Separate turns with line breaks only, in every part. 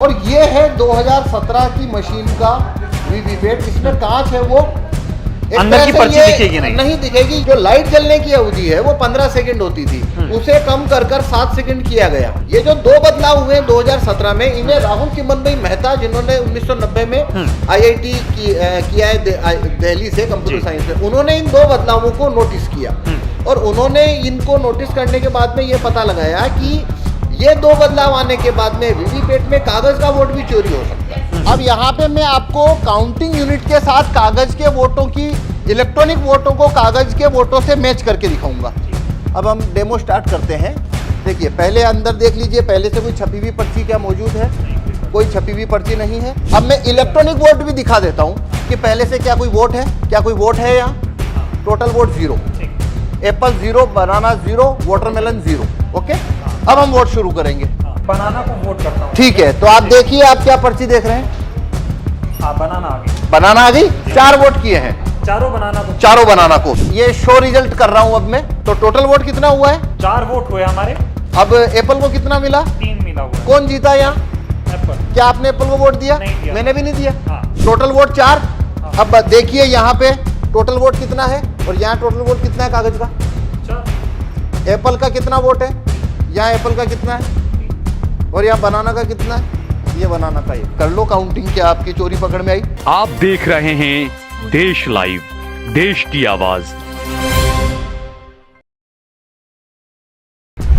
और ये है 2017 की मशीन का वीवीपैट। इसमें कांच है, वो
अंदर की पर्ची दिखेगी
नहीं दिखेगी। जो लाइट जलने की अवधि है वो 15 सेकंड होती थी, उसे कम कर 7 सेकंड किया गया। ये जो दो बदलाव हुए 2017 में, इन्हें राहुल चिमन भाई मेहता, जिन्होंने 1990 में आईआईटी किया है दिल्ली से, कंप्यूटर साइंस से, उन्होंने इन दो बदलावों को नोटिस किया और उन्होंने इनको नोटिस करने के बाद में ये पता लगाया कि ये दो बदलाव आने के बाद में वीवीपैट में कागज का वोट भी चोरी हो सकता है। अब यहाँ पे मैं आपको काउंटिंग यूनिट के साथ कागज के वोटों की, इलेक्ट्रॉनिक वोटों को कागज के वोटों से मैच करके दिखाऊंगा। अब हम डेमो स्टार्ट करते हैं। देखिए, पहले अंदर देख लीजिए, पहले से कोई छपी हुई पर्ची क्या मौजूद है? कोई छपी हुई पर्ची नहीं है। अब मैं इलेक्ट्रॉनिक वोट भी दिखा देता हूँ कि पहले से क्या कोई वोट है, क्या कोई वोट है यहाँ। टोटल वोट 0, एप्पल 0, बनाना 0, वाटरमेलन 0। ओके, अब हम वोट शुरू करेंगे।
बनाना को वोट करता हूँ।
ठीक है, तो आप देखिए, आप क्या पर्ची देख रहे हैं?
हाँ, बनाना आ गई।
बनाना आ गई। 4 वोट किए हैं,
चारों बनाना को।
ये शो रिजल्ट कर रहा हूं अब मैं। तो टोटल वोट कितना हुआ है?
4 वोट हुए हमारे।
अब एप्पल को कितना मिला?
3 मिला हुआ।
कौन जीता यहाँ?
एप्पल।
क्या आपने एप्पल को वोट दिया?
नहीं दिया।
मैंने भी नहीं दिया।
हाँ।
Total vote 4। अब देखिए यहाँ पे टोटल वोट कितना है और यहाँ टोटल वोट कितना है कागज का। एप्पल का कितना वोट है? यहाँ एप्पल का कितना है और यहाँ बनाना का कितना है? ये बनाना का। ये कर लो काउंटिंग, क्या आपकी चोरी पकड़ में आई?
आप देख रहे हैं देश लाइव, देश की आवाज।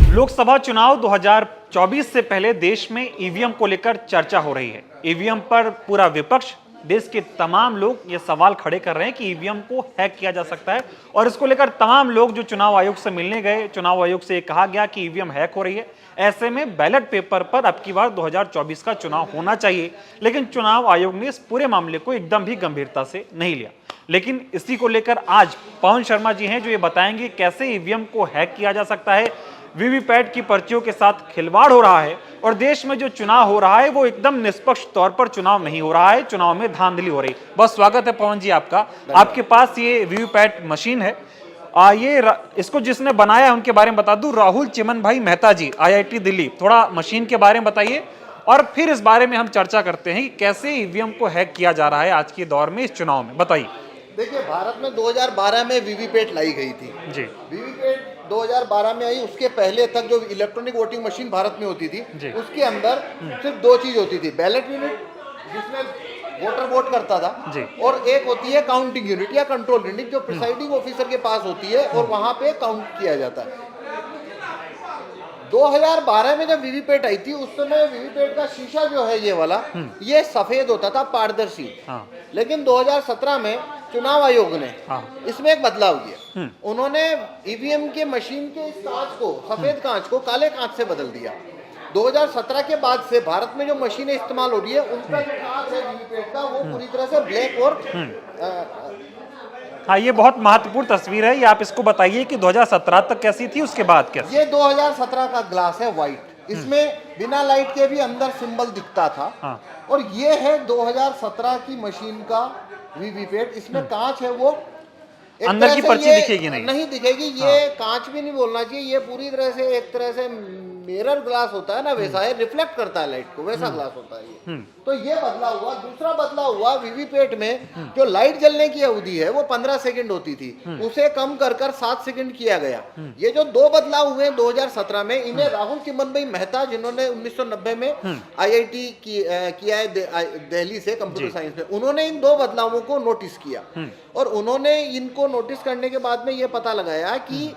लोकसभा चुनाव 2024 से पहले देश में ईवीएम को लेकर चर्चा हो रही है। ईवीएम पर पूरा विपक्ष, देश के तमाम लोग ये सवाल खड़े कर रहे हैं कि ईवीएम को हैक किया जा सकता है और इसको लेकर तमाम लोग जो चुनाव आयोग से मिलने गए, चुनाव आयोग से कहा गया कि ईवीएम हैक हो रही है। ऐसे में बैलेट पेपर पर अब की बार 2024 का चुनाव होना चाहिए, लेकिन चुनाव आयोग ने इस पूरे मामले को एकदम भी गंभीरता से नहीं लिया। लेकिन इसी को लेकर आज पवन शर्मा जी हैं जो ये बताएंगे कैसे ईवीएम को हैक किया जा सकता है, वीवीपैट की पर्चियों के साथ खिलवाड़ हो रहा है और देश में जो चुनाव हो रहा है वो एकदम निष्पक्ष तौर पर चुनाव नहीं हो रहा है, चुनाव में धांधली हो रही। बहुत स्वागत है पवन जी आपका। आपके पास ये वीवीपैट मशीन है, इसको जिसने बनाया है उनके बारे में बता दूं, राहुल चिमन भाई मेहता जी, आईआईटी दिल्ली। थोड़ा मशीन के बारे में बताइए और फिर इस बारे में हम चर्चा करते हैं कि कैसे ईवीएम को हैक किया जा रहा है आज के दौर में इस चुनाव में। बताइए।
देखिए, भारत में 2012 में वीवीपैट लाई गई थी
जी।
वीवीपैट 2012 में आई। उसके पहले तक जो इलेक्ट्रॉनिक वोटिंग मशीन भारत में होती थी, उसके अंदर सिर्फ 2 चीज होती थी, बैलेट यूनिट जिसमें वोटर वोट करता था
जी।
और एक होती है काउंटिंग यूनिट या कंट्रोल यूनिट जो प्रिसाइडिंग ऑफिसर के पास होती है और वहां पे काउंट किया जाता है। 2012 में जब वीवीपैट आई थी, उस समय वीवीपैट का शीशा जो है ये वाला, ये सफेद होता था, पारदर्शी। लेकिन 2017 में चुनाव आयोग ने इसमें एक बदलाव किया। उन्होंने ईवीएम के मशीन के इस कांच को, सफेद कांच को काले कांच से बदल दिया। 2017 के बाद से भारत में जो मशीनें इस्तेमाल हो रही है, उनका जो कांच है वीवीपैट का, वो पूरी तरह से ब्लैक और
हाँ, ये बहुत महत्वपूर्ण तस्वीर है। ये आप इसको बताइए कि 2017 तक कैसी थी, उसके बाद कैसी?
ये 2017 का ग्लास है, व्हाइट। इसमें बिना लाइट के भी अंदर सिंबल दिखता था। और ये है 2017 की मशीन का वीवीपैट। इसमें कांच है, वो
अंदर की पर्ची दिखेगी
नहीं दिखेगी। ये कांच भी नहीं बोलना चाहिए, ये पूरी तरह से एक तरह से मिरर ग्लास होता है ना, वैसा है, रिफ्लेक्ट करता है लाइट को, वैसा ग्लास होता है ये। तो ये बदलाव हुआ। दूसरा बदलाव हुआ, वीवीपैट में जो लाइट जलने की अवधि है वो 15 सेकंड होती थी, उसे कम कर 7 सेकंड किया गया। ये जो दो बदलाव हुए 2017 में, इन्हें राहुल चिमन भाई मेहता, जिन्होंने 1990 में आईआईटी किया है दिल्ली से, कंप्यूटर साइंस में, उन्होंने इन दो बदलावों को नोटिस किया और उन्होंने इनको नोटिस करने के बाद में ये पता लगाया कि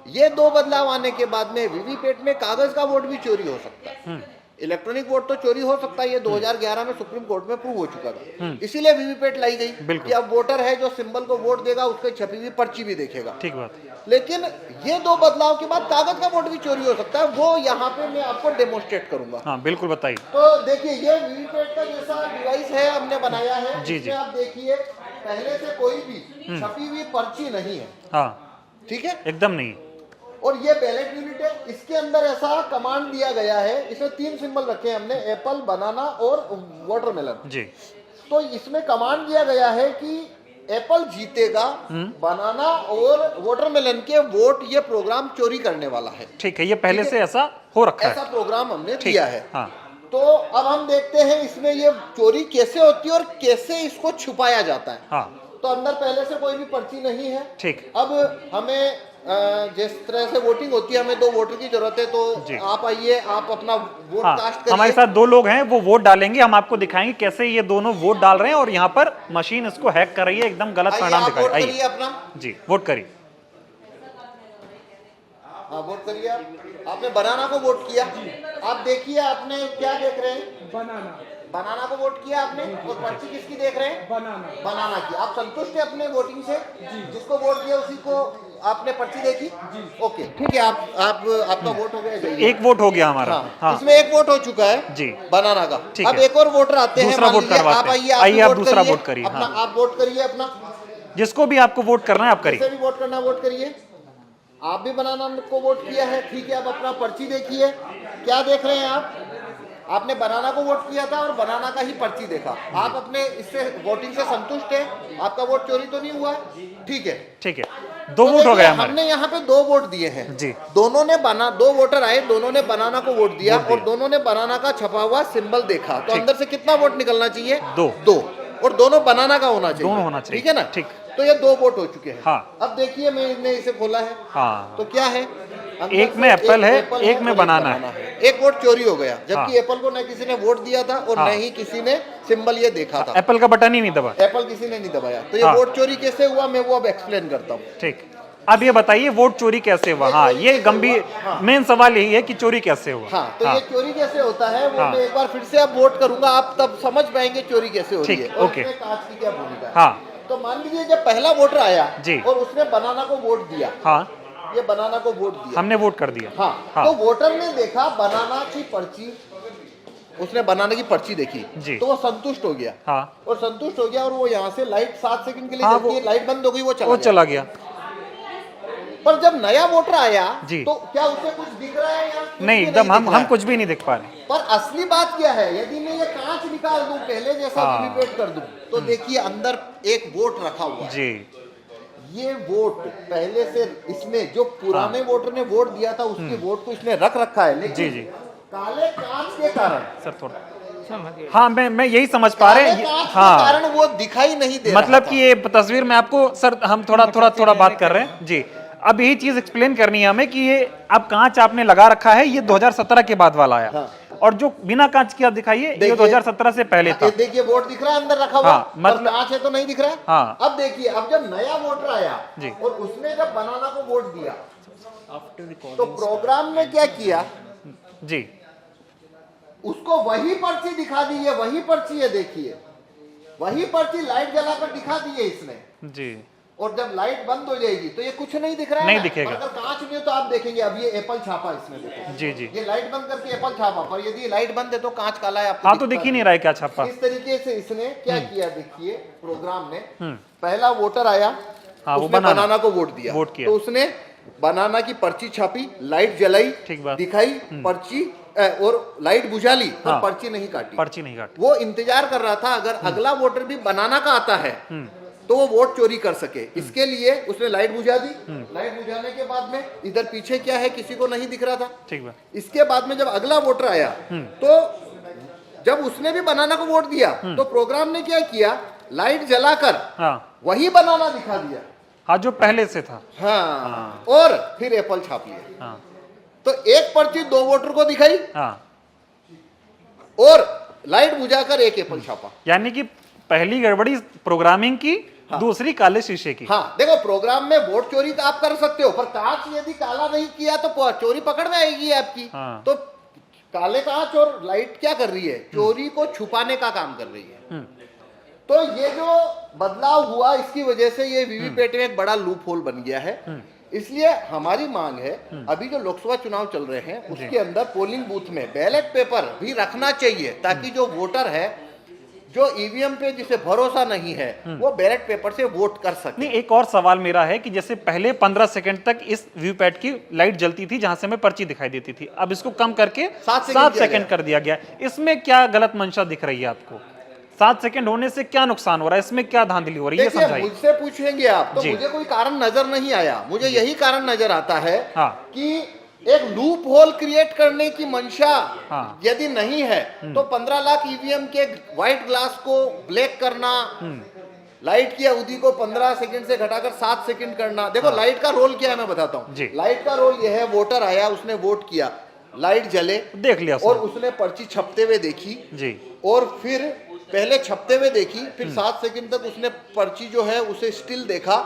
ये दो बदलाव आने के बाद में वीवीपैट में कागज का वोट भी चोरी हो सकता है। इलेक्ट्रॉनिक वोट तो चोरी हो सकता है, ये 2011 में सुप्रीम कोर्ट में प्रूव हो चुका था। इसीलिए वीवीपैट लाई गई कि अब वोटर है जो सिंबल को वोट देगा, उसके छपी हुई पर्ची भी देखेगा।
ठीक बात।
लेकिन ये दो बदलाव के बाद कागज का वोट भी चोरी हो सकता है, वो यहाँ पे मैं आपको डेमोन्स्ट्रेट करूंगा।
हाँ, बिल्कुल बताइए।
तो देखिए, ये वीवीपैट का जैसा डिवाइस है, हमने बनाया है।
जी जी।
आप देखिए, पहले से कोई भी छपी हुई पर्ची नहीं है।
हाँ,
ठीक है,
एकदम नहीं।
और ये बैलेट यूनिट है। इसके अंदर ऐसा कमांड दिया गया है, इसमें 3 सिंबल रखे हैं हमने, एप्पल, बनाना और वाटरमेलन जी। तो इसमें कमांड दिया गया है कि एप्पल जीतेगा, बनाना और वाटरमेलन के वोट ये प्रोग्राम चोरी करने वाला है।
ठीक है, ये पहले से ऐसा हो रखा है,
ऐसा प्रोग्राम हमने दिया है।
हाँ।
तो अब हम देखते हैं इसमें ये चोरी कैसे होती है और कैसे इसको छुपाया जाता है।
हाँ
तो अंदर पहले से कोई भी पर्ची नहीं है।
ठीक।
अब हमें जिस तरह से वोटिंग होती है, हमें 2 वोटर की जरूरत है, तो आप आइए, आप अपना वोट
हाँ,
कास्ट करिए।
हमारे साथ 2 लोग हैं, वो वोट डालेंगे, हम आपको दिखाएंगे कैसे ये दोनों वोट डाल रहे हैं और यहाँ पर मशीन इसको हैक कर रही है, एकदम गलत
आइए,
परिणाम
आप
दिखा
वोट
रही
करिए
है।
अपना।
जी वोट करिए।
हाँ वोट करिए आप। आपने बनाना को वोट किया। आप देखिए, आपने क्या देख रहे हैं? बनाना को वोट किया आपने, और पर्ची किसकी देख रहे हैं? बनाना की। आप संतुष्ट हैं अपने वोटिंग से? जिसको वोट दिया उसी को आपने पर्ची देखी? ओके ठीक है, आप आपका वोट हो गया। जाइए।
1 वोट हो गया हमारा।
हाँ,
हाँ
इसमें 1 वोट हो चुका है
जी,
बनाना का।
ठीक
अब
है।
एक और वोटर आते हैं,
दूसरा
मान
वोट
लीजिए
करवाते
आप
हैं।
आइए,
आप दूसरा वोट करिए।
अपना
हाँ।
आप वोट करिए अपना।
जिसको भी आपको वोट करना है आप करिए।
जिसे भी वोट करना वोट करिए। आप भी बनाना को वोट किया है, ठीक है। अब अपना पर्ची देखिए, क्या देख रहे हैं आप? आपने बनाना को वोट किया था और बनाना का ही पर्ची देखा। आप अपने इससे वोटिंग से संतुष्ट हैं? आपका वोट चोरी तो नहीं हुआ? ठीक है,
ठीक है, 2 वोट हो गए हमारे।
हमने यहाँ पे 2 वोट दिए हैं
जी।
दोनों ने 2 वोटर आए, दोनों ने बनाना को वोट दिया और दोनों ने बनाना का छपा हुआ सिंबल देखा। तो अंदर से कितना वोट निकलना चाहिए?
2
और दोनों बनाना का होना चाहिए।
दोनों होना चाहिए।
ठीक है ना?
ठीक।
तो ये 2 वोट हो चुके हैं।
हाँ।
अब देखिए, मैंने इसे खोला है।
हाँ
तो क्या है? अंदर
एक
से
में एप्पल है,
एप्पल
एक में
और
बनाना है।
1 वोट चोरी हो गया, जबकि
हाँ।
एप्पल को न किसी ने वोट दिया था और
हाँ।
न ही किसी ने सिंबल ये देखा था।
एप्पल का बटन ही नहीं दबा।
एप्पल किसी ने नहीं दबाया। तो ये
हाँ।
वोट चोरी कैसे हुआ, मैं वो अब एक्सप्लेन करता हूँ।
ठीक, अब ये बताइए वोट चोरी कैसे हुआ? हाँ, ये गंभीर मेन सवाल यही है कि चोरी कैसे हुआ।
हाँ, तो ये चोरी कैसे होता है वो मैं एक बार फिर से अब वोट करूंगा, आप तब समझ पाएंगे चोरी कैसे हो रही है
ठीक,
और
ओके।
इसमें कांच की क्या भूमिका है।
हाँ
तो मान लीजिए जब पहला वोटर आया
जी।
और उसने बनाना को वोट दिया,
हाँ,
ये बनाना को वोट दिया,
हमने वोट कर दिया।
हाँ, तो वोटर ने देखा बनाना की पर्ची, उसने बनाना की पर्ची देखी
जी।
तो वो संतुष्ट हो गया।
हाँ,
और संतुष्ट हो गया और वो यहाँ से लाइट 7 सेकंड के लिए
हाँ,
जबकि
वो-
लाइट बंद हो गई, वो
वो चला गया।
पर जब नया वोटर आया
जी।
तो क्या उसे कुछ दिख रहा है या कुछ
नहीं,
भी
एकदम
दिख रहा
हम
है?
कुछ भी नहीं दिख पा रहे।
पर असली बात क्या है, यदि मैं ये कांच निकाल दूं, पहले जैसा
हाँ।
वीवीपैट कर दूं, तो देखिए अंदर एक वोट रखा हुआ है।
जी
ये वोट पहले से इसने जो पुराने वोटर ने वोट दिया था उसके वोट को इसने रख रखा है, लेकिन
जी जी
काले कांच के कारण,
सर थोड़ा, हाँ मैं यही समझ पा रहे
काले
हैं।
कांच के
हाँ,
कारण वो दिखाई नहीं दे
मतलब
रहा
कि ये तस्वीर में आपको सर हम थोड़ा बात कर रहे हैं जी। अब यही चीज एक्सप्लेन करनी है हमें कि ये अब कांच आपने लगा रखा है, ये 2017 के बाद वाला आया।
हाँ।
और जो बिना कांच के आप दिखाइए ये
देखिए,
2017 से पहले था।
ये देखिए वोट दिख रहा है अंदर रखा हुआ,
हाँ, मतलब-
कांच है तो नहीं दिख रहा है।
हाँ।
अब देखिए, अब जब नया वोटर आया
जी।
और उसने जब बनाना को वोट दिया तो प्रोग्राम ने क्या किया,
जी
उसको वही पर्ची दिखा दी है, वही पर्ची है, देखिए वही पर्ची लाइट जलाकर दिखा दी है इसने।
जी
और जब लाइट बंद हो जाएगी तो ये कुछ नहीं दिख रहा है
नहीं
ना?
दिखेगा।
अगर कांच में तो आप देखेंगे, अब ये एप्पल छापा इसमें देखो,
जी जी
ये लाइट बंद करके एप्पल छापा, पर यदि लाइट बंद है तो कांच काला है, आपको
हाँ, तो
दिखता
दिख ही नहीं रहा है क्या छापा।
इस तरीके से इसने क्या किया, देखिए प्रोग्राम ने पहला वोटर आया,
हाँ, वो
उसने
बनाना
बनाना को वोट दिया,
वोट किया।
तो उसने बनाना की पर्ची छापी, लाइट जलाई,
ठीक बात।
दिखाई पर्ची और लाइट बुझा ली, पर
हाँ।
पर्ची नहीं काटी।
पर्ची नहीं काट।
वो इंतजार कर रहा था अगर अगला वोटर भी बनाना का आता है तो वो वोट चोरी कर सके, इसके लिए उसने लाइट बुझा दी। लाइट बुझाने के बाद में इधर पीछे क्या है किसी को नहीं दिख रहा था।
ठीक बा।
इसके बाद में जब अगला वोटर आया तो जब उसने भी बनाना को वोट दिया तो प्रोग्राम ने क्या किया, लाइट जलाकर
हाँ
वही बनाना दिखा दिया।
हाँ, जो पहले से था।
हाँ, और फिर एप्पल छाप लिया।
हाँ
तो एक पर्ची 2 वोटर को दिखाई
हाँ,
और लाइट बुझाकर एक एप्पल छापा।
यानी कि पहली गड़बड़ी प्रोग्रामिंग की, दूसरी काले शीशे की।
हाँ, देखो प्रोग्राम में वोट चोरी तो आप कर सकते हो, पर कांच यदि काला नहीं किया तो चोरी पकड़ में आएगी आपकी।
हाँ।
तो काले कांच और लाइट क्या कर रही है, चोरी को छुपाने का काम कर रही है। तो ये जो बदलाव हुआ इसकी वजह से ये वीवीपैट में एक बड़ा लूप होल बन गया है। इसलिए हमारी मांग है, अभी जो लोकसभा चुनाव चल रहे हैं उसके अंदर पोलिंग बूथ में बैलेट पेपर भी रखना चाहिए, ताकि जो वोटर है जो ईवीएम पे जिसे भरोसा नहीं है वो बैलेट पेपर से वोट कर सके।
नहीं, एक और सवाल मेरा है कि जैसे पहले 15 सेकंड तक इस वीवीपैट की लाइट जलती थी जहां से हमें पर्ची दिखाई देती थी, अब इसको कम करके 7 सेकंड कर दिया गया। इसमें क्या गलत मंशा दिख रही है आपको? 7 सेकंड होने से क्या नुकसान हो रहा है, इसमें क्या धांधली हो रही है, ये
देखिए,
समझाइए।
मुझसे पूछेंगे आप तो
जी।
मुझे कोई कारण नजर नहीं आया, मुझे यही कारण नजर आता है
हाँ।
कि एक लूप होल क्रिएट करने की मंशा
हाँ।
यदि नहीं है तो 15 लाख ईवीएम के व्हाइट ग्लास को ब्लैक करना, लाइट की अवधि को 15 सेकंड से घटाकर 7 सेकंड करना। देखो लाइट का रोल क्या है मैं बताता हूँ।
जी।
लाइट का रोल यह है, वोटर आया, उसने वोट किया, लाइट जले,
देख लिया
और उसने पर्ची छपते हुए देखी
जी,
और फिर पहले छपते हुए देखी, फिर 7 सेकंड तक उसने पर्ची जो है उसे स्टिल देखा,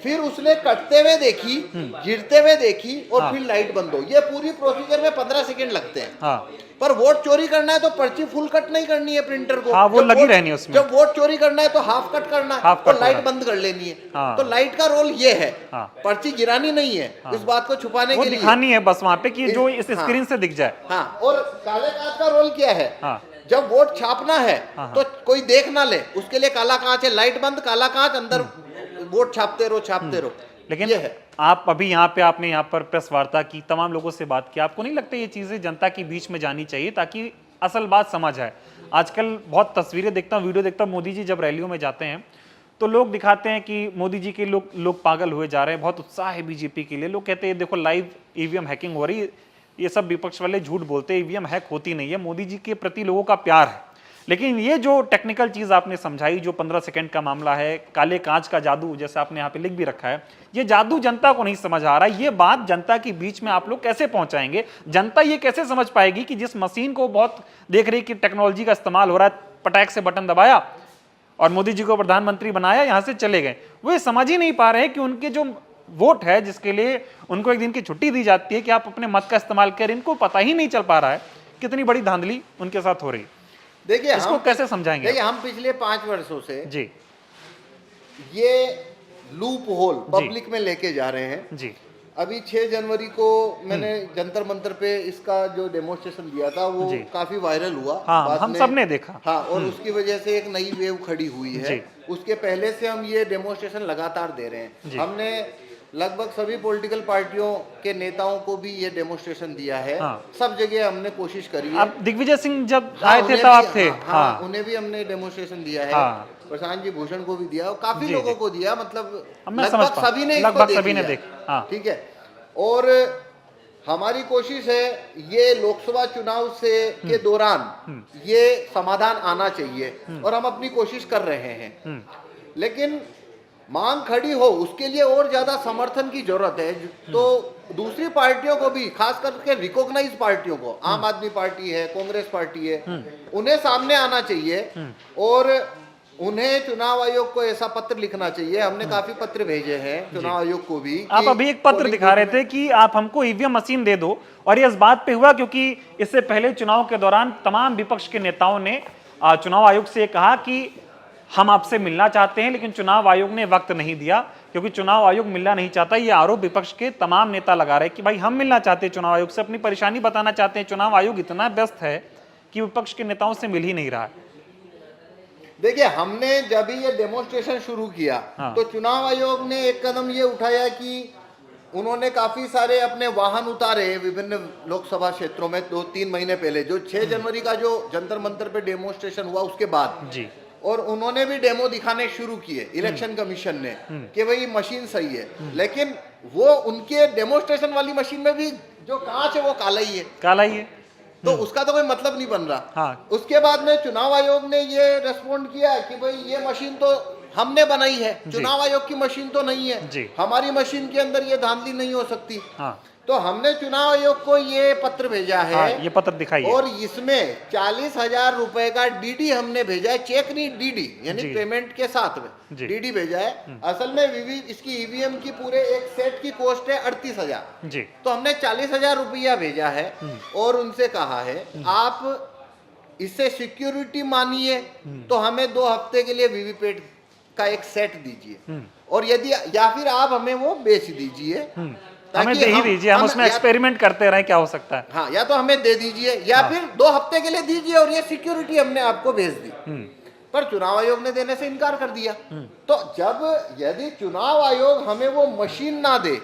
फिर उसने कटते हुए देखी, गिरते हुए देखी, और
हाँ।
फिर लाइट बंद हो। ये पूरी प्रोसीजर में 15 सेकंड लगते हैं।
हाँ
पर वोट चोरी करना है तो पर्ची फुल कट नहीं करनी है प्रिंटर को।
हाँ, वो
जब
लगी
वोट-
रहनी है उसमें।
जब वोट चोरी करना है तो हाफ कट करना है,
हाफ
तो
कट
लाइट
होना।
बंद कर लेनी है।
हाँ।
तो लाइट का रोल ये है,
हाँ।
पर्ची गिरानी नहीं है, इस बात को छुपाने
वो
के लिए।
दिखानी है बस वहां पे कि जो इस
हाँ।
स्क्रीन से दिख जाए।
हाँ, और काले कांच का रोल क्या है?
हाँ।
जब वोट छापना है
हाँ।
तो कोई देख ना ले, उसके लिए काला कांच है, लाइट बंद, काला कांच, अंदर वोट छापते रहो।
लेकिन
ये है।
आप अभी यहाँ पे आपने यहाँ पर प्रेस वार्ता की, तमाम लोगों से बात की, आपको नहीं लगता ये चीजें जनता के बीच में जानी चाहिए ताकि असल बात समझ आए? आजकल बहुत तस्वीरें देखता हूँ, वीडियो देखता हूँ, मोदी जी जब रैलियों में जाते हैं तो लोग दिखाते हैं कि मोदी जी के लोग पागल हुए जा रहे हैं, बहुत उत्साह है बीजेपी के लिए। लोग कहते हैं देखो लाइव ईवीएम हैकिंग हो रही है, ये सब विपक्ष वाले झूठ बोलते हैं, ईवीएम हैक होती नहीं है, मोदी जी के प्रति लोगों का प्यार है। लेकिन ये जो टेक्निकल चीज आपने समझाई, जो 15 सेकंड का मामला है, काले कांच का जादू जैसे आपने यहाँ पे लिख भी रखा है, ये जादू जनता को नहीं समझ आ रहा है। ये बात जनता के बीच में आप लोग कैसे पहुंचाएंगे? जनता ये कैसे समझ पाएगी कि जिस मशीन को बहुत देख रही कि टेक्नोलॉजी का इस्तेमाल हो रहा है, पटाख से बटन दबाया और मोदी जी को प्रधानमंत्री बनाया, यहां से चले गए, वो ये समझ ही नहीं पा रहे हैं कि उनके जो वोट है, जिसके लिए उनको एक दिन की छुट्टी दी जाती है कि आप अपने मत का इस्तेमाल करें, इनको पता ही नहीं चल पा रहा है कितनी बड़ी धांधली उनके साथ हो रही।
देखिए
इसको कैसे समझाएंगे?
देखिए हम पिछले 5 वर्षों से
जी
ये लूप होल पब्लिक में लेके जा रहे हैं।
जी
अभी 6 जनवरी को मैंने जंतर मंतर पे इसका जो डेमोन्स्ट्रेशन दिया था वो
जी।
काफी वायरल हुआ।
हाँ,
बाद
हम
में-
सब ने देखा।
हाँ, और उसकी वजह से एक नई वेव खड़ी हुई है।
जी।
उसके पहले से हम ये डेमोन्स्ट्रेशन लगातार दे रहे
जी।
हैं। हमने लगभग सभी पॉलिटिकल पार्टियों के नेताओं को भी ये डेमोन्स्ट्रेशन दिया है।
हाँ।
सब जगह हमने कोशिश करी है।
अब दिग्विजय सिंह जब
हाँ,
आए थे
उन्हें
तब
भी-
आप थे।
हाँ,
हाँ
उन्हें भी हमने डेमोन्स्ट्रेशन दिया है।
हाँ।
प्रशांत जी भूषण को भी दिया और काफी
जी,
लोगों
जी।
को दिया, मतलब
अब मैं समझ
लगभग
पा-
सभी ने
लगभग
इसको
सभी ने
लिया।
देखा। हाँ।
ठीक है, और हमारी कोशिश है ये लोकसभा चुनाव से के दौरान ये समाधान आना चाहिए और हम अपनी कोशिश कर रहे हैं। लेकिन मांग खड़ी हो उसके लिए और ज्यादा समर्थन की जरूरत है। तो दूसरी पार्टियों को भी, खास करके रिकॉग्नाइज पार्टियों को, आम आदमी पार्टी है, कांग्रेस पार्टी है, उन्हें सामने आना चाहिए और उन्हें चुनाव आयोग को ऐसा पत्र लिखना चाहिए। हमने काफी पत्र भेजे हैं चुनाव आयोग को भी।
आप
कि
अभी एक पत्र
पोलिंग
दिखा रहे
बूथ में-
थे कि आप हमको ईवीएम मशीन दे दो, और ये इस बात पे हुआ क्योंकि इससे पहले चुनाव के दौरान तमाम विपक्ष के नेताओं ने चुनाव आयोग से कहा कि हम आपसे मिलना चाहते हैं, लेकिन चुनाव आयोग ने वक्त नहीं दिया क्योंकि चुनाव आयोग मिलना नहीं चाहता। ये आरोप विपक्ष के तमाम नेता लगा रहे हैं कि भाई हम मिलना चाहते हैं चुनाव आयोग से, अपनी परेशानी बताना चाहते हैं, चुनाव आयोग इतना व्यस्त है कि विपक्ष के नेताओं से मिल ही नहीं रहा है।
देखिए, हमने जब ये डेमोन्स्ट्रेशन शुरू किया
हाँ।
तो चुनाव आयोग ने एक कदम ये उठाया कि उन्होंने काफी सारे अपने वाहन उतारे विभिन्न लोकसभा क्षेत्रों में 2-3 महीने पहले, जो 6 जनवरी का जो जंतर मंतर पे डेमोन्स्ट्रेशन हुआ उसके बाद
जी
और उन्होंने भी डेमो दिखाने शुरू किए इलेक्शन कमीशन ने कि भाई मशीन सही है। लेकिन वो उनके डेमोन्स्ट्रेशन वाली मशीन में भी जो कांच है वो काला ही है,
काला ही है।
तो उसका तो कोई मतलब नहीं बन रहा।
हाँ।
उसके बाद में चुनाव आयोग ने ये रेस्पॉन्ड किया कि भाई ये मशीन तो हमने बनाई है, चुनाव आयोग की मशीन तो नहीं है,
जी।
हमारी मशीन के अंदर ये धांधली नहीं हो सकती।
हाँ
तो हमने चुनाव आयोग को ये पत्र भेजा है।
हाँ, ये पत्र दिखाइए।
और इसमें 40,000 रुपए का डीडी हमने भेजा है, चेक नहीं, डीडी यानी
जी।
पेमेंट के साथ
जी।
में डीडी भेजा है। असल में इसकी ईवीएम की पूरे एक सेट की कॉस्ट है 38,000।
जी
तो हमने 40,000 रुपया भेजा है और उनसे कहा है आप इससे सिक्योरिटी मानिए तो हमें 2 हफ्ते के लिए वीवीपैट का एक सेट दीजिए, और यदि या फिर आप हमें वो बेच दीजिए,
हमें दे ही दीजिए, हम उसमें एक्सपेरिमेंट करते रहें क्या हो सकता है।
हाँ, या तो हमें दे दीजिए या फिर 2 हफ्ते के लिए दीजिए और ये सिक्योरिटी हमने आपको भेज दी। पर चुनाव आयोग ने देने से इनकार कर दिया। तो यदि चुनाव आयोग हमें वो मशीन ना दे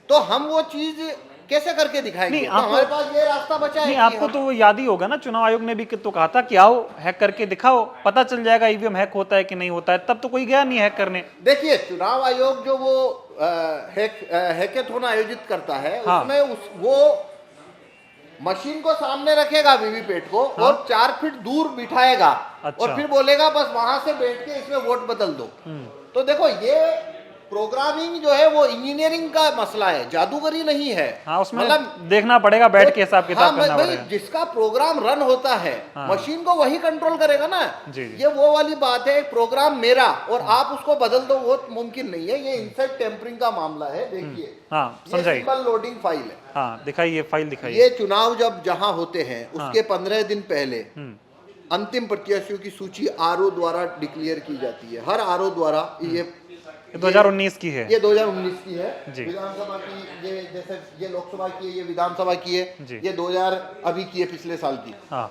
तो हम वो चीज कैसे करके दिखाएंगे?
नहीं,
तो हमारे पास ये रास्ता बचा है
नहीं,
कि
आपको
हम-
तो वो याद ही होगा ना, चुनाव आयोग ने भी तो कहा था कि आओ हैक करके दिखाओ, पता चल जाएगा ईवीएम हैक होता है कि नहीं होता है। तब तो कोई गया नहीं हैक करने।
देखिए, चुनाव आयोग जो वो हैकेथॉन आयोजित करता है,
हाँ।
उसमें वो मशीन को सामने रखेगा वीवीपैट को, और 4 फीट दूर बिठाएगा,
अच्छा।
और फिर बोलेगा बस वहां से बैठ के इसमें वोट बदल दो। तो देखो, ये प्रोग्रामिंग जो है वो इंजीनियरिंग का मसला है, जादूगरी नहीं है।
हाँ, उसमें
मतलब
देखना पड़ेगा, बैठ के हिसाब किताब
हाँ,
करना
भाई,
पड़ेगा।
जिसका प्रोग्राम रन होता है,
हाँ।
मशीन को वही कंट्रोल करेगा ना।
जी, जी।
ये वो वाली बात है, प्रोग्राम मेरा और आप उसको बदल दो, वो मुमकिन नहीं है। ये इनसाइड टेम्परिंग का मामला है। देखिए,
हाँ,
ये
समझाइए।
सिंपल लोडिंग फाइल है।
हाँ, दिखाइए, फाइल दिखाइए।
ये चुनाव जब जहां होते हैं उसके 15 दिन पहले अंतिम प्रत्याशियों की सूची आरओ द्वारा डिक्लेयर की जाती है। हर आरओ द्वारा ये
2019 की है।
ये 2019 की है।
जी।
विधानसभा की, ये जैसे ये लोकसभा की है, ये विधानसभा की है,
जी।
ये 2000 अभी की है, पिछले साल की।
हाँ,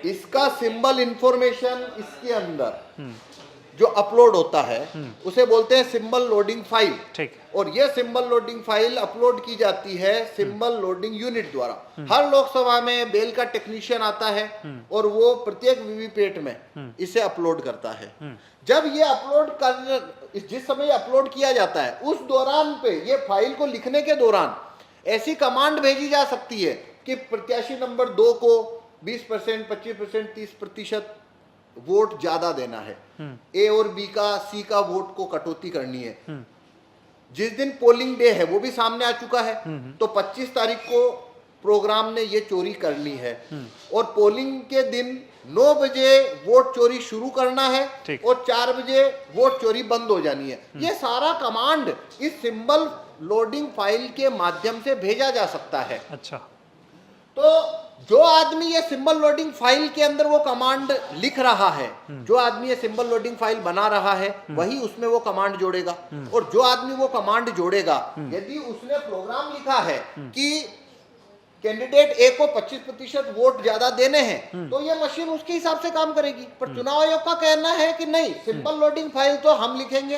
इसका सिंबल इंफॉर्मेशन इसके अंदर जो अपलोड होता है उसे बोलते हैं सिंबल लोडिंग फाइल।
ठीक।
और ये सिंबल लोडिंग फाइल अपलोड की जाती है सिंबल लोडिंग यूनिट द्वारा। हर लोकसभा में बेल का टेक्नीशियन आता है और वो प्रत्येक वीवीपैट में इसे अपलोड करता है। जब ये अपलोड कर, जिस समय अपलोड किया जाता है, उस दौरान पे ये फाइल को लिखने के दौरान ऐसी कमांड भेजी जा सकती है कि प्रत्याशी नंबर 2 को 20%, 25%, 30% वोट ज्यादा देना है, ए और बी का, सी का वोट को कटौती करनी है। जिस दिन पोलिंग डे है वो भी सामने आ चुका है, तो 25 तारीख को प्रोग्राम ने ये चोरी करनी है, और पोलिंग के दिन 9 बजे वोट चोरी शुरू करना है
ठीक।
और 4 बजे वोट चोरी बंद हो जानी है। ये सारा कमांड इस सिंबल लोडिंग फाइल के माध्यम से भेजा जा सकता है।
अच्छा।
तो जो आदमी ये सिंबल लोडिंग फाइल के अंदर वो कमांड लिख रहा है, जो आदमी ये सिंबल लोडिंग फाइल बना रहा है, वही उसमें वो कमांड जोड़ेगा। और जो आदमी वो कमांड जोड़ेगा, यदि उसने प्रोग्राम लिखा है कि कैंडिडेट ए को 25% वोट ज्यादा देने हैं, तो ये मशीन उसके हिसाब से काम करेगी। पर चुनाव आयोग का कहना है कि नहीं, सिंबल लोडिंग फाइल तो हम लिखेंगे,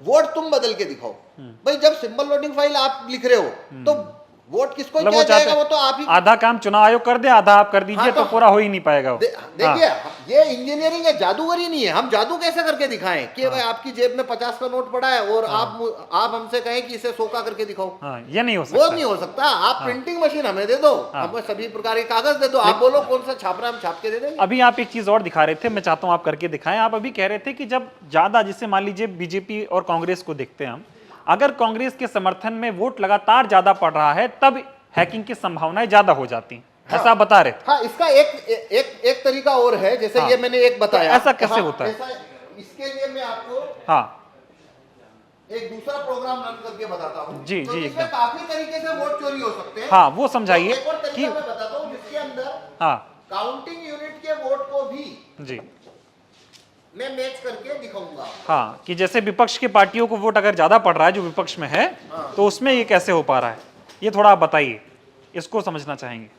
वोट तुम बदल के दिखाओ। भाई, जब सिंबल लोडिंग फाइल आप लिख रहे हो तो वोट किसको
मतलब
किया
वो चाहते
जाएगा? वो तो आप ही,
आधा काम चुनाव आयोग कर दे, आधा आप कर दीजिए।
हाँ,
तो पूरा हो ही नहीं पाएगा वो।
देखिए, ये इंजीनियरिंग है, जादूगरी नहीं है। हम जादू कैसे करके दिखाएं कि भाई आपकी जेब में 50 का नोट पड़ा है और आप हमसे कहें कि इसे 100 का करके दिखाओ।
हाँ, ये नहीं हो
वो
सकता।
नहीं हो सकता। आप प्रिंटिंग मशीन हमें दे दो, हमें सभी प्रकार के कागज दे दो, आप बोलो कौन सा छापना, हम छाप के दे देंगे।
अभी आप एक चीज और दिखा रहे थे, मैं चाहता हूं आप करके दिखाएं। आप अभी कह रहे थे कि जब ज्यादा, जिससे मान लीजिए बीजेपी और कांग्रेस को देखते हैं हम, अगर कांग्रेस के समर्थन में वोट लगातार ज्यादा पड़ रहा है तब हैकिंग की संभावनाएं ज्यादा हो जाती हैं, ऐसा आप बता रहे थे।
हाँ, इसका एक तरीका और है, जैसे ये मैंने एक बताया।
ऐसा कैसे होता है?
इसके लिए मैं आपको
हाँ,
एक दूसरा प्रोग्राम रन करके बताता हूँ।
जी,
तो
जी,
इसमें
एकदम।
काफी तरीके से वोट चोरी हो सकते हैं।
हाँ, वो समझाइए
एक और तरीका
कि
मैं बताता हूँ, जिसके अंदर
हाँ
काउंटिंग यूनिट के वोट को भी
जी,
मैं मैच करके दिखाऊंगा।
हाँ, कि जैसे विपक्ष की पार्टियों को वोट अगर ज्यादा पड़ रहा है जो विपक्ष में है, तो उसमें ये कैसे हो पा रहा है, ये थोड़ा आप बताइए, इसको समझना चाहेंगे।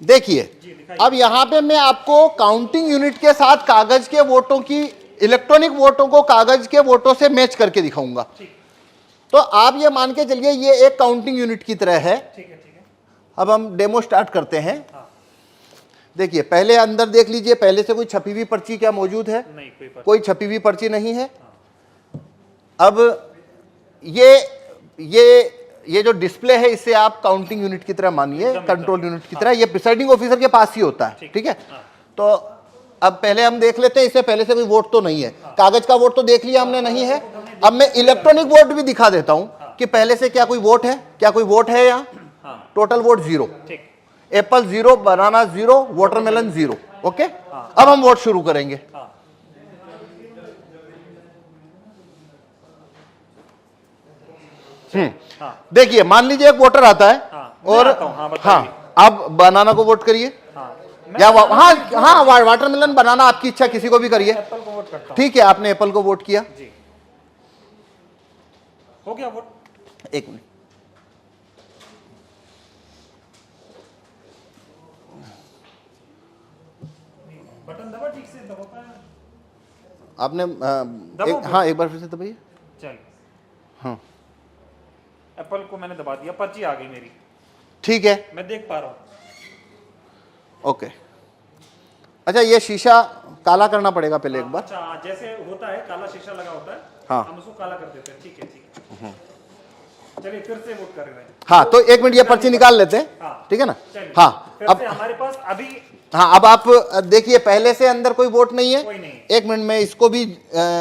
देखिए, अब यहाँ पे मैं आपको काउंटिंग यूनिट के साथ कागज के वोटों की, इलेक्ट्रॉनिक वोटों को कागज के वोटों से मैच करके दिखाऊंगा। तो आप ये मान के चलिए ये एक काउंटिंग यूनिट की तरह है। अब हम डेमो स्टार्ट करते हैं। देखिए, पहले अंदर देख लीजिए, पहले से कोई छपी हुई पर्ची क्या मौजूद है?
नहीं,
कोई छपी हुई पर्ची नहीं है। अब ये जो डिस्प्ले है, इसे आप काउंटिंग यूनिट की तरह मानिए, कंट्रोल यूनिट की तरह। ये प्रिसाइडिंग ऑफिसर के पास ही होता है, ठीक है। तो अब पहले हम देख लेते हैं, इससे पहले से कोई वोट तो नहीं है। कागज का वोट तो देख लिया हमने, नहीं है। अब मैं इलेक्ट्रॉनिक वोट भी दिखा देता हूं कि पहले से क्या कोई वोट है, क्या कोई वोट है यहाँ। टोटल वोट 0, एप्पल 0, बनाना 0, वाटरमेलन 0। ओके, अब हम वोट शुरू करेंगे। देखिए, मान लीजिए एक वोटर आता है और हाँ, आप बनाना को वोट करिए, या हाँ वाटरमेलन, बनाना, आपकी इच्छा, किसी को भी करिए। ठीक है, आपने एप्पल को वोट किया।
हो गया वोट।
एक मिनट,
बटन दबा ठीक से, दबा पाया
आपने
दबाओ।
हाँ एक बार फिर से दबाइए।
चलिए,
हाँ
एप्पल को मैंने दबा दिया, पर्ची आ गई मेरी,
ठीक है,
मैं देख पा रहा हूँ।
ओके। अच्छा ये शीशा काला करना पड़ेगा पहले एक बार।
अच्छा, जैसे होता है काला शीशा लगा होता है,
हाँ।
हम उसको काला कर देते हैं। ठीक है, ठीक है, चलिए फिर से वोट कर रहे हैं।
हाँ तो एक मिनट ये पर्ची निकाल लेते हैं,
हाँ।
ठीक है ना।
चलिए,
हाँ
फिर
अब
से हमारे पास अभी
हाँ अब आप देखिए पहले से अंदर कोई वोट नहीं है।
कोई नहीं है।
एक मिनट में इसको भी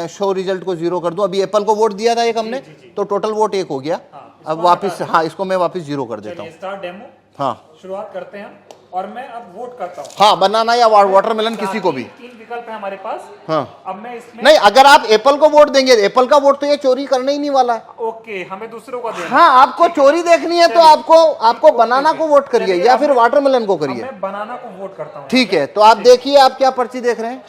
शो रिजल्ट को 0 कर दूं। अभी एप्पल को वोट दिया था एक हमने, तो टोटल वोट 1 हो गया।
हाँ,
अब वापस हाँ इसको मैं वापस 0 कर देता
चलिए
हूँ।
स्टार्ट डेमो,
हाँ
शुरुआत करते हैं और मैं अब वोट करता हूँ।
हाँ बनाना या वाटरमेलन किसी को भी।
3 विकल्प है हमारे पास।
हाँ
अब मैं इसमें
नहीं, अगर आप एप्पल को वोट देंगे, एप्पल का वोट तो ये चोरी करने ही नहीं वाला है।
ओके, हमें दूसरों का देना।
हाँ आपको चोरी देखनी है तो आपको बनाना को वोट करिए
चलिए,
या
अब
फिर वाटरमेलन को
अब
करिए।
मैं बनाना को वोट करता हूँ।
ठीक है, तो आप देखिए आप क्या पर्ची देख रहे हैं।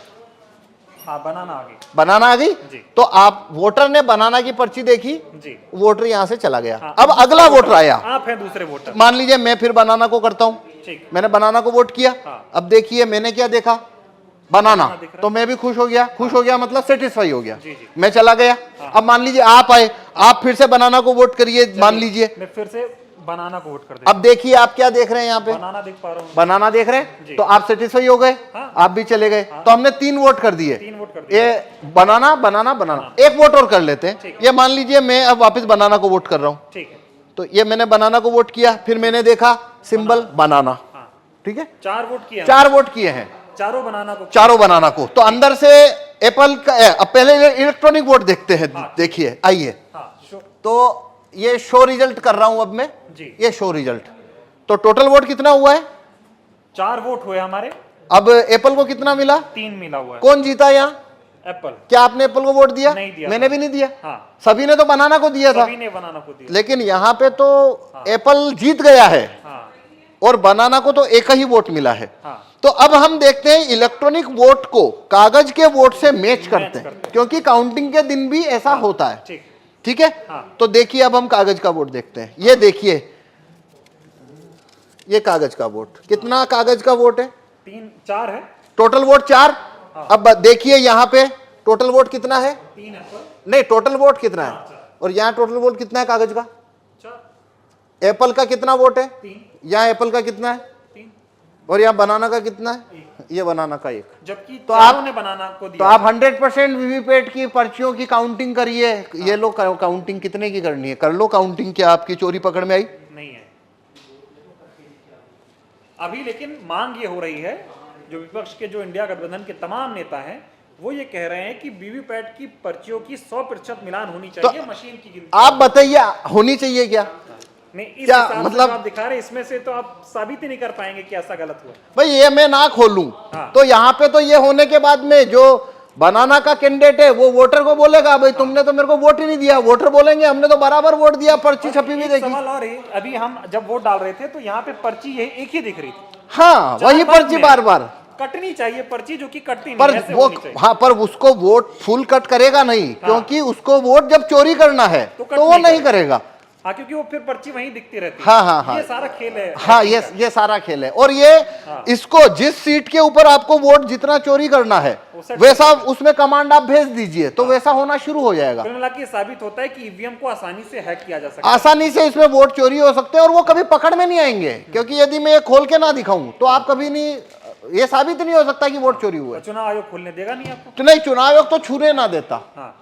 हाँ, बनाना आ गई
बनाना आ गई।
जी।
तो आप वोटर ने बनाना की पर्ची देखी,
जी।
वोटर यहाँ से चला गया।
हाँ,
अब अगला वोटर आया।
आप हैं दूसरे वोटर।
मान लीजिए मैं फिर बनाना को करता हूँ,
ठीक,
मैंने बनाना को वोट किया।
हाँ।
अब देखिए मैंने क्या देखा, बनाना,
बनाना दिख रहा है।
तो मैं भी खुश हो गया। खुश हो गया मतलब सेटिस्फाई हो गया।
जी, जी।
मैं चला गया। अब मान लीजिए आप आए, आप फिर से बनाना को वोट करिए। मान लीजिए
मैं फिर से बनाना को वोट कर देता
अब देखिए आप क्या देख रहे हैं यहाँ पे,
हूँ। बनाना देख पा रहा हूँ।
बनाना देख रहे
जी।
हैं, तो आप सेटिस्फाई हो गए।
हाँ।
आप भी चले गए। तो हमने 3 वोट कर दिए।
3 वोट कर दिए।
ये बनाना बनाना बनाना, एक वोट और कर लेते हैं।
ठीक।
ये मान लीजिए मैं अब वापस बनाना को वोट कर रहा हूँ,
ठीक है,
तो ये मैंने बनाना को वोट किया, फिर मैंने देखा सिंबल बनाना,
हाँ,
ठीक है।
4 वोट किए हैं।
4 वोट किए हैं,
चारों बनाना को।
चारों बनाना को। तो अंदर से एप्पल का अब पहले इलेक्ट्रॉनिक वोट देखते हैं। देखिए आइए,
हाँ,
तो ये शो रिजल्ट कर रहा हूं अब मैं।
जी।
ये शो रिजल्ट, तो टोटल वोट कितना हुआ है?
4 वोट हुए हमारे।
अब एप्पल को कितना मिला?
3 मिला हुआ है।
कौन जीता यहाँ?
एप्पल।
क्या आपने एप्पल को वोट दिया?
नहीं दिया।
मैंने भी नहीं दिया।
हाँ,
सभी ने तो बनाना को दिया था।
सभी ने बनाना को दिया।
लेकिन यहाँ पे तो एप्पल जीत गया है
हाँ,
और बनाना को तो एक ही वोट मिला है।
हाँ,
तो अब हम देखते हैं इलेक्ट्रॉनिक वोट को कागज के वोट से मैच करते हैं, क्योंकि काउंटिंग के दिन भी ऐसा होता है।
ठीक,
ठीक है।
हाँ।
तो देखिए अब हम कागज का वोट देखते हैं। ये देखिए, ये कागज का वोट, कितना कागज का वोट है?
4 है।
Total vote 4। अब देखिए यहाँ पे टोटल वोट कितना है?
3 एप्पल।
नहीं, टोटल वोट कितना है? और यहाँ टोटल वोट कितना है कागज का?
4।
एप्पल का कितना वोट है?
3।
यहाँ एप्पल का कितना है?
3।
और यहाँ बनाना का कितना है? ये बनाना का 1।
जबकि
तो
चारों
आप-
ने बनाना को
तो
दिया।
आप 100% वीवीपैट की पर्चियों की काउंटिंग करिए। ये लो काउंटिंग कितने की करनी है, कर लो काउंटिंग। क्या आपकी चोरी पकड़ में आई?
नहीं है अभी, लेकिन मांग ये हो रही है, जो विपक्ष के जो इंडिया गठबंधन के तमाम नेता हैं वो ये कह रहे हैं कि वीवीपैट की पर्चियों की 100% मिलान होनी चाहिए मशीन की गिनती।
आप बताइए होनी चाहिए क्या?
नहीं, इस
क्या
हिसाब से
मतलब-
जो आप दिखा रहे हैं इसमें से तो आप साबित ही नहीं कर पाएंगे कि ऐसा गलत हुआ।
भाई ये मैं ना खोलूं
हाँ।
तो यहाँ पे तो ये होने के बाद में जो बनाना का कैंडिडेट है वो वोटर को बोलेगा भाई तुमने तो मेरे को वोट ही नहीं दिया। वोटर बोलेंगे हमने तो बराबर वोट दिया, पर्ची छपी हुई
एक
देखी।
सवाल और है, अभी हम जब वोट डाल रहे थे तो यहाँ पे पर्ची ये एक ही दिख रही थी।
हाँ वही
चार
पर्ची
में
बार बार,
कटनी चाहिए पर्ची, जो कि कटती
पर
नहीं, ऐसे
वो
होनी चाहिए।
हाँ पर उसको वोट फुल कट करेगा नहीं, क्योंकि उसको वोट जब चोरी करना है
तो कट
तो वो
नहीं
नहीं करेगा।
हाँ, क्योंकि वो फिर पर्ची वहीं दिखती रहती है।
हाँ, हाँ, हाँ।
ये सारा खेल है।
हाँ ये सारा खेल है। और ये इसको जिस सीट के ऊपर आपको वोट जितना चोरी करना है वैसा उसमें कमांड आप भेज दीजिए तो वैसा होना शुरू हो जाएगा।
कुल मिला के ये साबित होता है कि ईवीएम को आसानी से हैक किया जा सकता है।
आसानी से इसमें वोट चोरी हो सकते हैं और वो कभी पकड़ में नहीं आएंगे, क्योंकि यदि मैं ये खोल के ना दिखाऊं तो आप कभी नहीं, ये साबित नहीं हो सकता कि वोट चोरी हुआ है।
चुनाव आयोग खोलने देगा नहीं आपको।
तो नहीं, चुनाव आयोग तो छूने ना देता।
हाँ,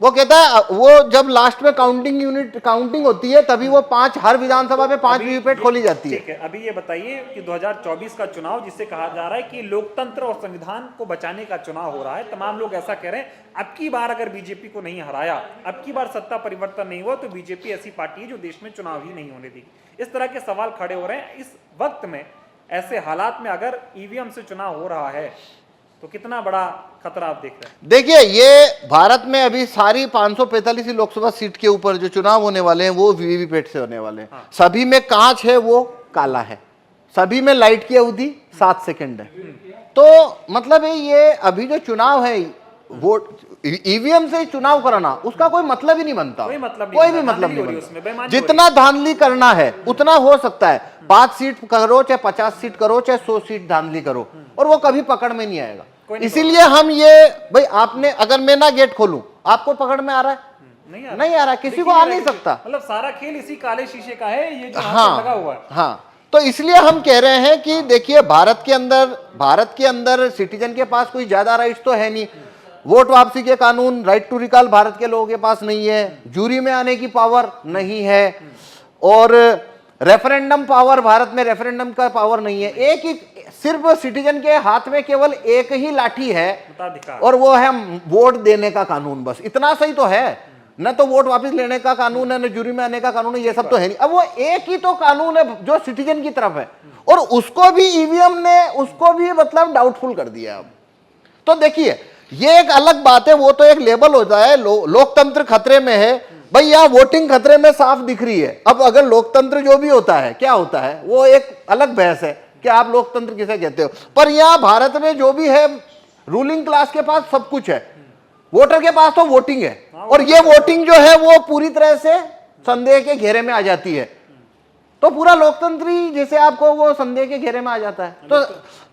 वो कहता है वो जब लास्ट में काउंटिंग होती है तभी वो 5 हर विधानसभा में 5 वीवीपैट खोली जाती है।
ठीक है। अभी ये बताइए कि 2024 का चुनाव, जिसे कहा जा रहा है कि लोकतंत्र और संविधान को बचाने का चुनाव हो रहा है, तमाम लोग ऐसा कह रहे हैं, अब की बार अगर बीजेपी को नहीं हराया, अब की बार सत्ता परिवर्तन नहीं हुआ, तो बीजेपी ऐसी पार्टी है जो देश में चुनाव ही नहीं होने देगी। इस तरह के सवाल खड़े हो रहे हैं। इस वक्त में, ऐसे हालात में अगर ईवीएम से चुनाव हो रहा है तो कितना बड़ा खतरा आप देख रहे हैं?
देखिए ये भारत में अभी सारी 545 लोकसभा सीट के ऊपर जो चुनाव होने वाले हैं वो वीवीपैट से होने वाले हैं। सभी में कांच है, वो काला है। सभी में लाइट की अवधि 7 सेकंड है। तो मतलब ये अभी जो चुनाव है वोट ईवीएम से चुनाव कराना उसका कोई मतलब ही नहीं बनता,
कोई मतलब
कोई भी मतलब नहीं बनता। जितना धांधली करना है उतना हो सकता है, 5 सीट करो चाहे 50 सीट करो चाहे 100 सीट धांधली करो, और वो कभी पकड़ में नहीं आएगा। इसीलिए हम ये भाई, आपने अगर मैं ना गेट खोलूं, आपको पकड़ में आ रहा है? नहीं आ रहा, किसी को आ नहीं सकता।
मतलब सारा खेल इसी काले शीशे का है, ये जो लगा हुआ है।
हाँ, तो इसलिए हम कह रहे हैं कि देखिए, भारत के अंदर सिटीजन के पास कोई ज्यादा राइट्स तो है नहीं। वोट वापसी के कानून, राइट टू रिकॉल भारत के लोगों के पास नहीं है, जूरी में आने की पावर नहीं है, और रेफरेंडम पावर, भारत में रेफरेंडम का पावर नहीं है। एक ही सिर्फ सिटीजन के हाथ में केवल एक ही लाठी है, और वो है वोट देने का कानून। बस इतना सही तो है, न तो वोट वापस लेने का कानून है, न जूरी में आने का कानून है, ये सब तो है नहीं। अब वो एक ही तो कानून है जो सिटीजन की तरफ है, और उसको भी ईवीएम ने उसको भी मतलब डाउटफुल कर दिया। अब तो देखिए, ये एक अलग बात है, वो तो एक लेबल होता है, लोकतंत्र खतरे में है। भाई यहाँ वोटिंग खतरे में साफ दिख रही है। अब अगर लोकतंत्र जो भी होता है, क्या होता है, वो एक अलग बहस है कि आप लोकतंत्र किसे कहते हो। पर यहाँ भारत में जो भी है, रूलिंग क्लास के पास सब कुछ है, वोटर के पास तो वोटिंग है, और ये वोटिंग जो है वो पूरी तरह से संदेह के घेरे में आ जाती है। तो पूरा लोकतंत्री जैसे आपको वो संदेह के घेरे में आ जाता है।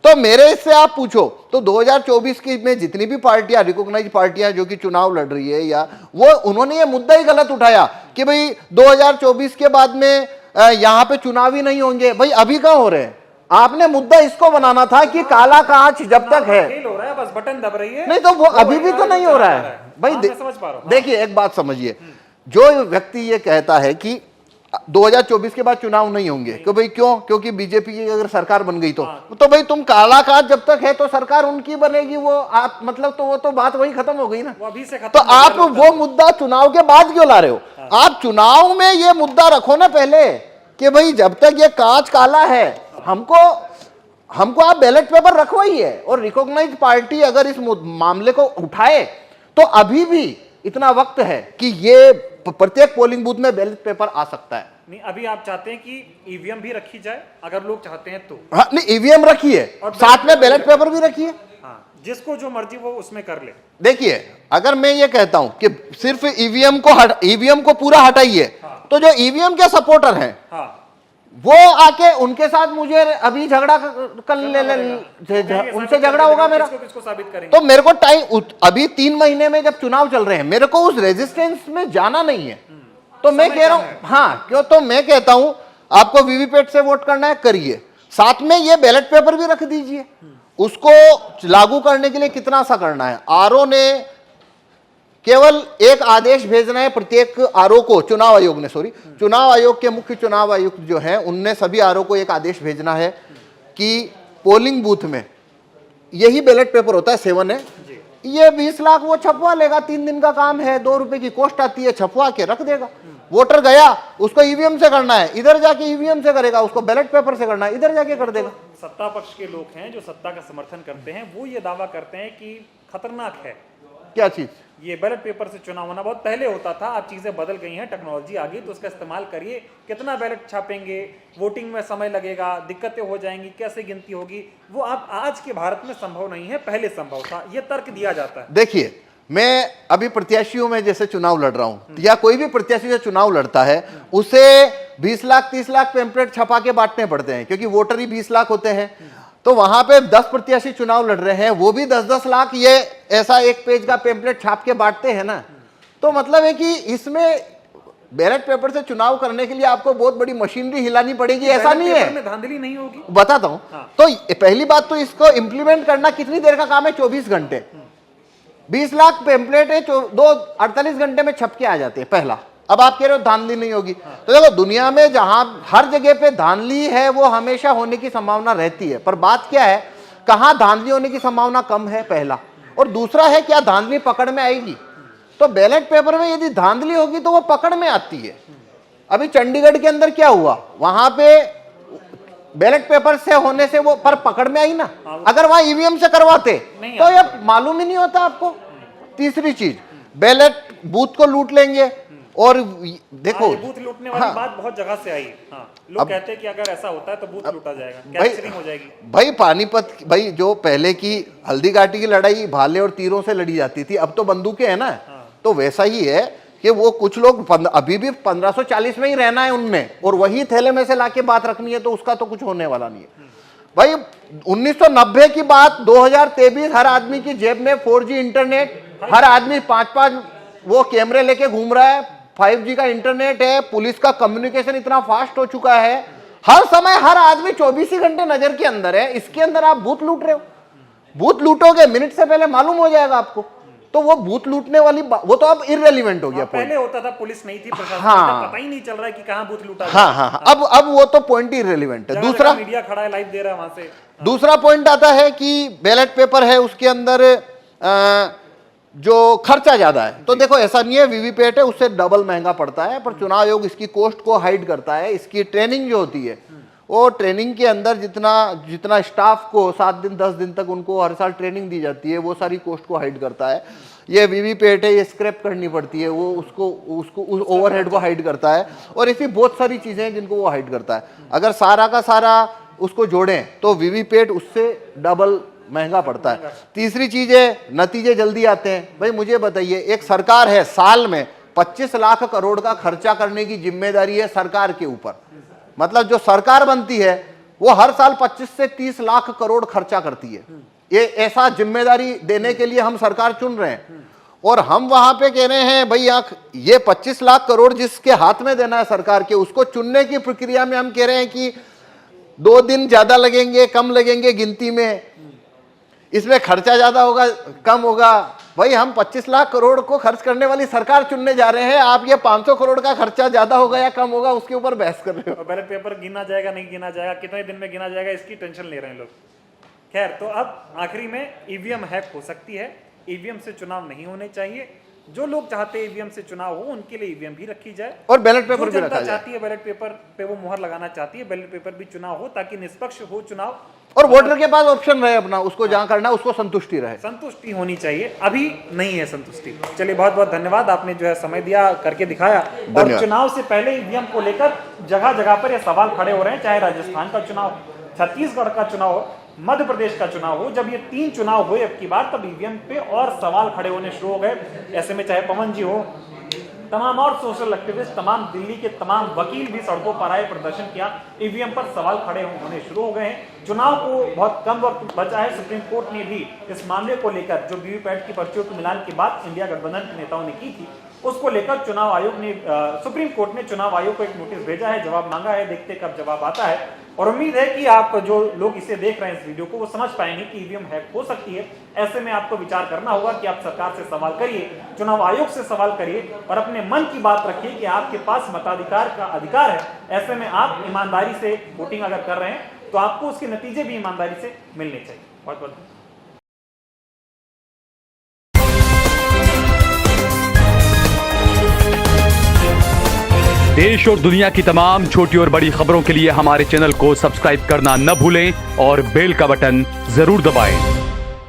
तो मेरे इससे आप पूछो तो 2024 की में जितनी भी पार्टियां, रिकॉग्नाइज पार्टियां जो कि चुनाव लड़ रही है, या वो उन्होंने ये मुद्दा ही गलत उठाया कि भाई 2024 के बाद में यहाँ पे चुनाव ही नहीं होंगे। भाई अभी कहाँ हो रहे हैं? आपने मुद्दा इसको बनाना था कि काला कांच जब तक है,
हो रहा है, बस बटन दब रही है,
नहीं तो वो अभी भी तो नहीं हो रहा है। भाई देखिए, एक बात समझिए, जो व्यक्ति ये कहता है कि 2024 के बाद चुनाव नहीं होंगे, कि भाई क्यों? क्योंकि बीजेपी की अगर सरकार बन गई तो भाई तुम काला कांच जब तक है तो सरकार उनकी बनेगी, वो आप मतलब तो वो तो बात वही खत्म हो गई ना।
वो अभी से खत्म
तो आप वो मुद्दा चुनाव के बाद क्यों ला रहे हो? आप चुनाव में ये मुद्दा रखो ना पहले, कि भाई जब तक ये कांच काला है, हमको आप बैलेट पेपर रखवाइए। और रिकॉग्नाइज पार्टी अगर इस मामले को उठाए तो अभी भी इतना वक्त है कि ये प्रत्येक पोलिंग बूथ में बैलेट पेपर आ सकता है।
नहीं, अभी आप चाहते हैं कि ईवीएम भी रखी जाए, अगर लोग चाहते हैं तो।
हाँ, नहीं, ईवीएम रखिए और साथ में बैलेट पेपर भी रखिए।
हाँ, जिसको जो मर्जी वो उसमें कर ले।
देखिए, अगर मैं ये कहता हूं कि सिर्फ ईवीएम को पूरा हटाइए, तो जो ईवीएम के सपोर्टर हैं, वो आके उनके साथ मुझे अभी झगड़ा उनसे झगड़ा होगा मेरा,
किसको साबित करेंगे?
तो मेरे को टाइम, अभी 3 महीने में जब चुनाव चल रहे हैं, मेरे को उस रेजिस्टेंस में जाना नहीं है। तो मैं कह रहा हूं, हाँ क्यों, तो मैं कहता हूं आपको वीवीपैट से वोट करना है, करिए, साथ में ये बैलेट पेपर भी रख दीजिए। उसको लागू करने के लिए कितना सा करना है? आरओ ने केवल एक आदेश भेजना है प्रत्येक आरओ को, चुनाव आयोग के मुख्य चुनाव आयुक्त जो हैं, उनने सभी आरओ को एक आदेश भेजना है कि पोलिंग बूथ में यही बैलेट पेपर होता है 7 है, ये 20 लाख वो छपवा लेगा, 3 दिन का काम है, 2 रुपए की कॉस्ट आती है, छपवा के रख देगा। वोटर गया, उसको ईवीएम से करना है, इधर जाके ईवीएम से करेगा, उसको बैलेट पेपर से करना है, इधर जाके कर देगा।
सत्ता पक्ष के लोग हैं जो सत्ता का समर्थन करते हैं, वो ये दावा करते हैं कि खतरनाक है।
क्या चीज?
ये बैलेट पेपर से चुनाव होना बहुत पहले होता था, अब चीजें बदल गई हैं, टेक्नोलॉजी आ गई, तो उसका इस्तेमाल करिए। कितना बैलेट छापेंगे, वोटिंग में समय लगेगा, दिक्कतें हो जाएंगी, कैसे गिनती होगी, वो आप आज के भारत में संभव नहीं है, पहले संभव था, ये तर्क दिया जाता है।
देखिए, मैं अभी प्रत्याशियों में जैसे चुनाव लड़ रहा हूं, या कोई भी प्रत्याशी जो चुनाव लड़ता है, उसे 20 लाख 30 लाख पेम्पलेट छपा के बांटने पड़ते हैं, क्योंकि वोटर ही 20 लाख होते हैं। तो वहां पे 10 प्रत्याशी चुनाव लड़ रहे हैं, वो भी 10-10 लाख ये ऐसा एक पेज का पेम्पलेट छाप के बांटते हैं ना। तो मतलब है कि इसमें बैलेट पेपर से चुनाव करने के लिए आपको बहुत बड़ी मशीनरी हिलानी पड़ेगी, ऐसा नहीं है।
धांधली नहीं होगी,
बताता हूं। तो पहली बात तो इसको इंप्लीमेंट करना कितनी देर का काम है? 24 घंटे। 20 लाख पेम्पलेट है, 48 घंटे में छप के आ जाते हैं, पहला। अब आप कह रहे हो धांधली नहीं होगी, तो देखो दुनिया में जहां हर जगह पे धांधली है वो हमेशा होने की संभावना रहती है, पर बात क्या है, कहां धांधली होने की संभावना कम है, पहला। और दूसरा है, क्या धांधली पकड़ में आएगी? तो बैलेट पेपर में यदि धांधली होगी तो वो पकड़ में आती है। अभी चंडीगढ़ के अंदर क्या हुआ, वहां पे बैलेट पेपर से होने से वो पर पकड़ में आई ना, अगर वहां ईवीएम से करवाते तो ये मालूम ही नहीं होता आपको। तीसरी चीज, बैलेट बूथ को लूट लेंगे और देखो
ये बूथ लूटने वाली बात बहुत जगह से आई है। हाँ, लोग कहते हैं कि अगर ऐसा होता है तो बूथ लूटा जाएगा, कैप्चरिंग हो जाएगी।
भाई पानीपत, भाई जो पहले की हल्दी घाटी की लड़ाई भाले और तीरों से लड़ी जाती थी, अब तो बंदूकें है ना। तो वैसा ही है कि वो कुछ लोग अभी भी 1540 में ही रहना है उनमें, और वही थैले में से लाके बात रखनी है, तो उसका तो कुछ होने वाला नहीं है। भाई 1990 की बात 2023, हर आदमी की जेब में 4G इंटरनेट, हर आदमी 5-5 वो कैमरे लेके घूम रहा है, 5G का इंटरनेट है, पुलिस का कम्युनिकेशन इतना फास्ट हो चुका है, हर समय हर आदमी 24 ही घंटे नजर के अंदर है। इसके अंदर आप बूथ लूट रहे हो, बूथ लूटोगे मिनट से पहले मालूम हो जाएगा आपको। तो वो बूथ लूटने वाली वो तो अब इररिलेवेंट हो गया।
पहले होता था पुलिस नहीं थी, प्रशासन
हाँ,
पता ही नहीं चल रहा है कि कहां बूथ लूटा।
हाँ, अब वो तो पॉइंट ही इररिलेवेंट है। दूसरा
मीडिया खड़ा है, लाइव दे रहा है वहां से।
दूसरा पॉइंट आता है कि बैलेट पेपर है, उसके अंदर जो खर्चा ज्यादा है। तो देखो ऐसा नहीं है, वीवीपैट है उससे डबल महंगा पड़ता है, पर चुनाव आयोग इसकी कॉस्ट को हाइड करता है। इसकी ट्रेनिंग जो होती है, वो ट्रेनिंग के अंदर जितना स्टाफ को 7 दिन 10 दिन तक उनको हर साल ट्रेनिंग दी जाती है, वो सारी कॉस्ट को हाइड करता है। ये वीवीपैट है, ये स्क्रैप करनी पड़ती है, वो उसको उस ओवरहेड को हाइड करता है, और ऐसी बहुत सारी चीजें हैं जिनको वो हाइड करता है। अगर सारा का सारा उसको जोड़ें तो वीवीपैट उससे डबल महंगा पड़ता है। तीसरी चीज है, नतीजे जल्दी आते हैं। भाई मुझे बताइए, एक सरकार है, साल में 25 लाख करोड़ का खर्चा करने की जिम्मेदारी है सरकार के ऊपर। मतलब जो सरकार बनती है वो हर साल 25 से 30 लाख करोड़ खर्चा करती है। ये ऐसा जिम्मेदारी देने के लिए हम सरकार चुन रहे हैं, और हम वहां पे कह रहे हैं भाई ये 25 लाख करोड़ जिसके हाथ में देना है सरकार के, उसको चुनने की प्रक्रिया में हम कह रहे हैं कि 2 दिन ज्यादा लगेंगे, कम लगेंगे गिनती में, इसमें खर्चा ज्यादा होगा कम होगा। भाई हम 25 लाख करोड़ को खर्च करने वाली सरकार चुनने जा रहे हैं, आप ये 500 करोड़ का खर्चा ज्यादा होगा या कम होगा उसके ऊपर बहस कर रहे हो।
बैलेट पेपर गिना जाएगा नहीं गिना जाएगा, कितने दिन में गिना जाएगा, इसकी टेंशन ले रहे हैं लोग। खैर, तो अब आखिरी में ईवीएम हैक हो सकती है, ईवीएम से चुनाव नहीं होने चाहिए। जो लोग चाहते हैं ईवीएम से चुनाव हो, उनके लिए ईवीएम भी रखी जाए,
और बैलेट पेपर भी रखा जाए।
चाहती है बैलेट पेपर पे वो मुहर लगाना चाहती है, बैलेट पेपर भी चुनाव हो, ताकि निष्पक्ष हो चुनाव,
और वोटर के पास ऑप्शन रहे अपना, उसको जहां करना उसको संतुष्टि रहे।
संतुष्टि होनी चाहिए, अभी नहीं है संतुष्टि। चलिए, बहुत बहुत धन्यवाद, आपने जो है समय दिया, करके दिखाया। और चुनाव से पहले ईवीएम को लेकर जगह जगह पर ये सवाल खड़े हो रहे हैं, चाहे राजस्थान का चुनाव, छत्तीसगढ़ का चुनाव हो, मध्य प्रदेश का चुनाव हो। जब ये 3 चुनाव हुए अब की बार, तब ईवीएम पे और सवाल खड़े होने शुरू हो गए। ऐसे में चाहे पवन जी हो, तमाम और सोशल एक्टिविस्ट, तमाम दिल्ली के तमाम वकील भी सड़कों पर आए, प्रदर्शन किया, ईवीएम पर सवाल खड़े होने शुरू हो गए हैं। चुनाव को बहुत कम वक्त बचा है। सुप्रीम कोर्ट ने भी इस मामले को लेकर, जो वीवीपैट की पर्चियों के मिलान की बात इंडिया गठबंधन के नेताओं ने की थी, उसको लेकर चुनाव आयोग ने, सुप्रीम कोर्ट ने चुनाव आयोग को एक नोटिस भेजा है, जवाब मांगा है। देखते कब जवाब आता है, और उम्मीद है कि आप जो लोग इसे देख रहे हैं इस वीडियो को, वो समझ पाएंगे कि ईवीएम हैक हो सकती है। ऐसे में आपको विचार करना होगा कि आप सरकार से सवाल करिए, चुनाव आयोग से सवाल करिए, और अपने मन की बात रखिए कि आपके पास मताधिकार का अधिकार है। ऐसे में आप ईमानदारी से वोटिंग अगर कर रहे हैं तो आपको उसके नतीजे भी ईमानदारी से मिलने चाहिए। बहुत बहुत
देश और दुनिया की तमाम छोटी और बड़ी खबरों के लिए हमारे चैनल को सब्सक्राइब करना न भूलें और बेल का बटन जरूर दबाएं।